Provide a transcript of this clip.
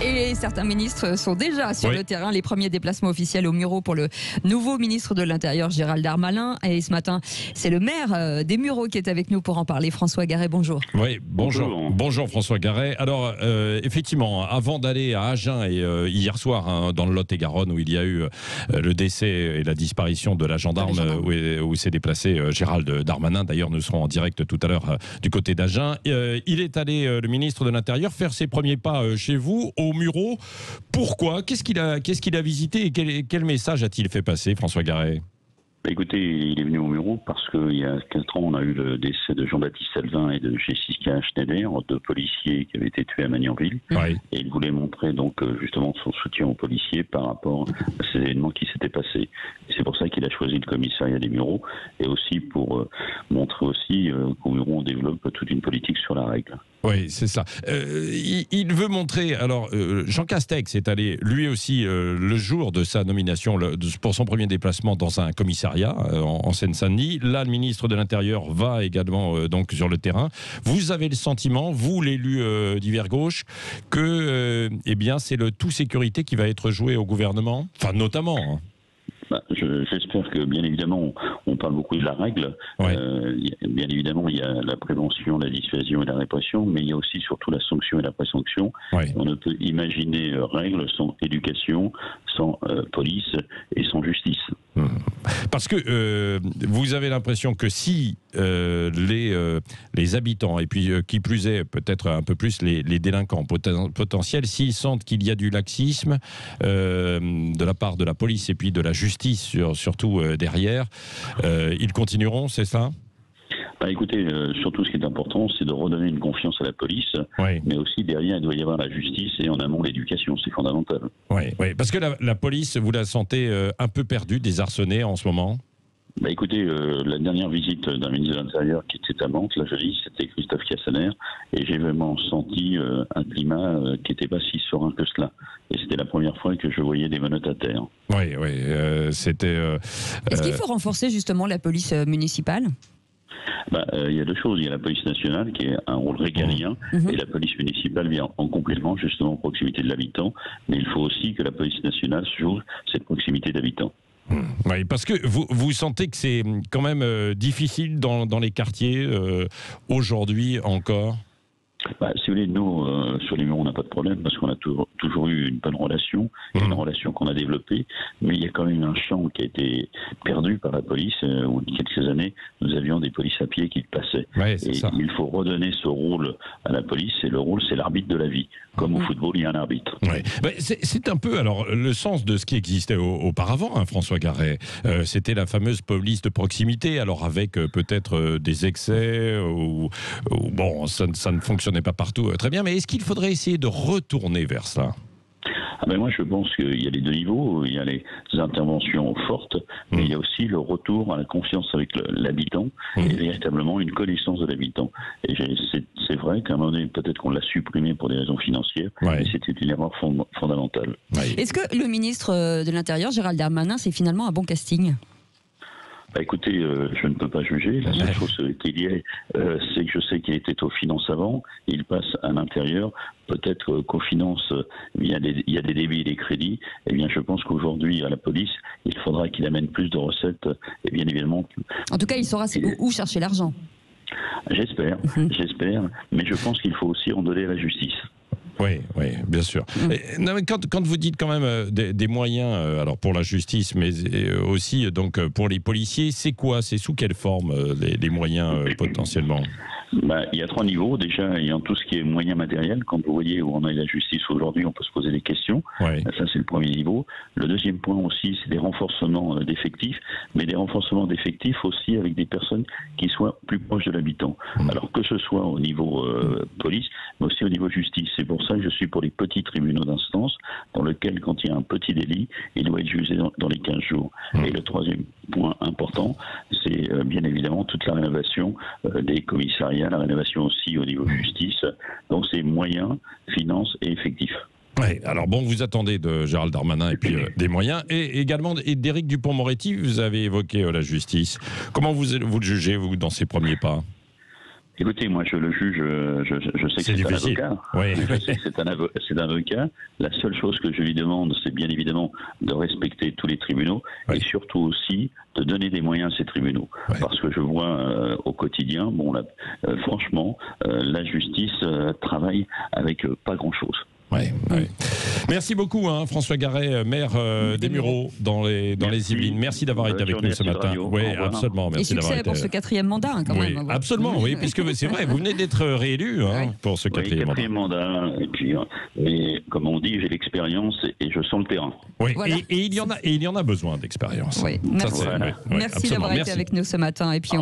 Et certains ministres sont déjà sur le terrain. Les premiers déplacements officiels au Mureaux pour le nouveau ministre de l'Intérieur, Gérald Darmanin. Et ce matin, c'est le maire des Mureaux qui est avec nous pour en parler. François Garret, bonjour. Oui, bonjour. Bonjour François Garret. Alors, effectivement, avant d'aller à Agen et hier soir, dans le Lot-et-Garonne, où il y a eu le décès et la disparition de la gendarme, où s'est déplacé Gérald Darmanin. D'ailleurs, nous serons en direct tout à l'heure du côté d'Agen. Il est allé, le ministre de l'Intérieur, faire ses premiers pas chez vous, au Mureaux. Pourquoi? Qu'est-ce qu'il a visité et quel message a-t-il fait passer, François Garret? Écoutez, il est venu au Mureaux parce qu'il y a 4 ans, on a eu le décès de Jean-Baptiste Salvin et de Jessica Schneider, 2 policiers qui avaient été tués à Magnanville. Oui. Et il voulait montrer donc justement son soutien aux policiers par rapport à ces événements qui s'étaient passés. C'est pour ça qu'il a choisi le commissariat des Mureaux et aussi pour montrer aussi qu'au Mureaux on développe toute une politique sur la règle. Oui, c'est ça. Il veut montrer. Alors, Jean Castex est allé lui aussi le jour de sa nomination pour son premier déplacement dans un commissariat en Seine-Saint-Denis. Là, le ministre de l'Intérieur va également donc sur le terrain. Vous avez le sentiment, vous l'élu d'hiver gauche, que eh bien c'est le tout sécurité qui va être joué au gouvernement, enfin notamment. Hein. J'espère que, bien évidemment, on parle beaucoup de la règle. Ouais. Bien évidemment, il y a la prévention, la dissuasion et la répression, mais il y a aussi surtout la sanction et la présanction. Ouais. On ne peut imaginer règle sans éducation, sans police et sans justice. Parce que vous avez l'impression que si les habitants, et puis qui plus est peut-être un peu plus les délinquants potentiels, s'ils sentent qu'il y a du laxisme de la part de la police et puis de la justice surtout derrière, ils continueront, c'est ça ? Écoutez, surtout ce qui est important, c'est de redonner une confiance à la police, oui. Mais aussi derrière, il doit y avoir la justice et en amont l'éducation, c'est fondamental. Oui, oui, parce que la police, vous la sentez un peu perdue, désarçonnée en ce moment ? Écoutez, la dernière visite d'un ministre de l'Intérieur qui était à Mantes, là je dis, c'était Christophe Castaner, et j'ai vraiment senti un climat qui n'était pas si serein que cela. Et c'était la première fois que je voyais des menottes à terre. Oui, oui, c'était... Est-ce qu'il faut renforcer justement la police municipale ? Il y a 2 choses. Il y a la police nationale qui est un rôle régalien et la police municipale vient en complément justement en proximité de l'habitant. Mais il faut aussi que la police nationale joue cette proximité d'habitants. Oui, parce que vous sentez que c'est quand même difficile dans les quartiers aujourd'hui encore. Si vous voulez, nous, sur les Mureaux, on n'a pas de problème parce qu'on a toujours eu une bonne relation, une relation qu'on a développée, mais il y a quand même un champ qui a été perdu par la police, où il y a quelques années, nous avions des polices à pied qui passaient. Ouais, et ça. Il faut redonner ce rôle à la police, et le rôle, c'est l'arbitre de la vie. Comme au football, il y a un arbitre. Ouais. C'est un peu alors le sens de ce qui existait auparavant, hein, François Garret. C'était la fameuse police de proximité, alors avec peut-être des excès, ou bon, ça ne fonctionnait pas partout très bien, mais est-ce qu'il faudrait essayer de retourner vers ça ? Moi, je pense qu'il y a les 2 niveaux. Il y a les interventions fortes, mais il y a aussi le retour à la confiance avec l'habitant et véritablement une connaissance de l'habitant. Et c'est vrai qu'à un moment donné, peut-être qu'on l'a supprimé pour des raisons financières, mais c'était une erreur fondamentale. Est-ce que le ministre de l'Intérieur, Gérald Darmanin, c'est finalement un bon casting ? Écoutez, je ne peux pas juger. La seule chose qu'il y ait, c'est que je sais qu'il était aux finances avant. Il passe à l'intérieur. Peut-être qu'aux finances, il y a des débits et des crédits. Eh bien, je pense qu'aujourd'hui, à la police, il faudra qu'il amène plus de recettes. Et bien évidemment... En tout cas, il saura où chercher l'argent. J'espère. Mais je pense qu'il faut aussi en donner à la justice. Oui, bien sûr. Quand vous dites quand même des moyens, alors pour la justice, mais aussi donc pour les policiers, c'est quoi? C'est sous quelle forme les moyens potentiellement? Il y a 3 niveaux. Déjà, il y a tout ce qui est moyens matériels. Quand vous voyez où on a la justice aujourd'hui, on peut se poser des questions. Ça, c'est le premier niveau. Le deuxième point aussi, c'est des renforcements d'effectifs, mais des renforcements d'effectifs aussi avec des personnes qui soient plus proches de l'habitant. Alors que ce soit au niveau police, mais aussi au niveau justice. C'est pour ça que je suis pour les petits tribunaux d'instance, dans lesquels, quand il y a un petit délit, il doit être jugé dans les 15 jours. Et le troisième point important, c'est bien évidemment toute la rénovation des commissariats, la rénovation aussi au niveau justice. Donc c'est moyens, finances et effectifs. Oui, alors bon, vous attendez de Gérald Darmanin et puis des moyens. Et également d'Éric Dupond-Moretti, vous avez évoqué la justice. Comment vous le jugez, vous, dans ces premiers pas ? Écoutez, moi je le juge, je sais que c'est un avocat. Oui. Je sais que c'est un avocat. La seule chose que je lui demande, c'est bien évidemment de respecter tous les tribunaux et surtout aussi de donner des moyens à ces tribunaux. Parce que je vois au quotidien, bon, là, franchement, la justice travaille avec pas grand-chose. Ouais. Merci beaucoup, François Garret, maire des Mureaux dans les Yvelines. Merci d'avoir été avec nous ce matin. Oui, absolument. Merci d'avoir été. Et succès pour ce 4e mandat, quand même. Absolument, oui, puisque c'est vrai, vous venez d'être réélu pour ce 4e mandat. Et puis, mais comme on dit, j'ai l'expérience et je sens le terrain. Oui, et il y en a besoin d'expérience. Oui, merci. Merci d'avoir été avec nous ce matin. Et puis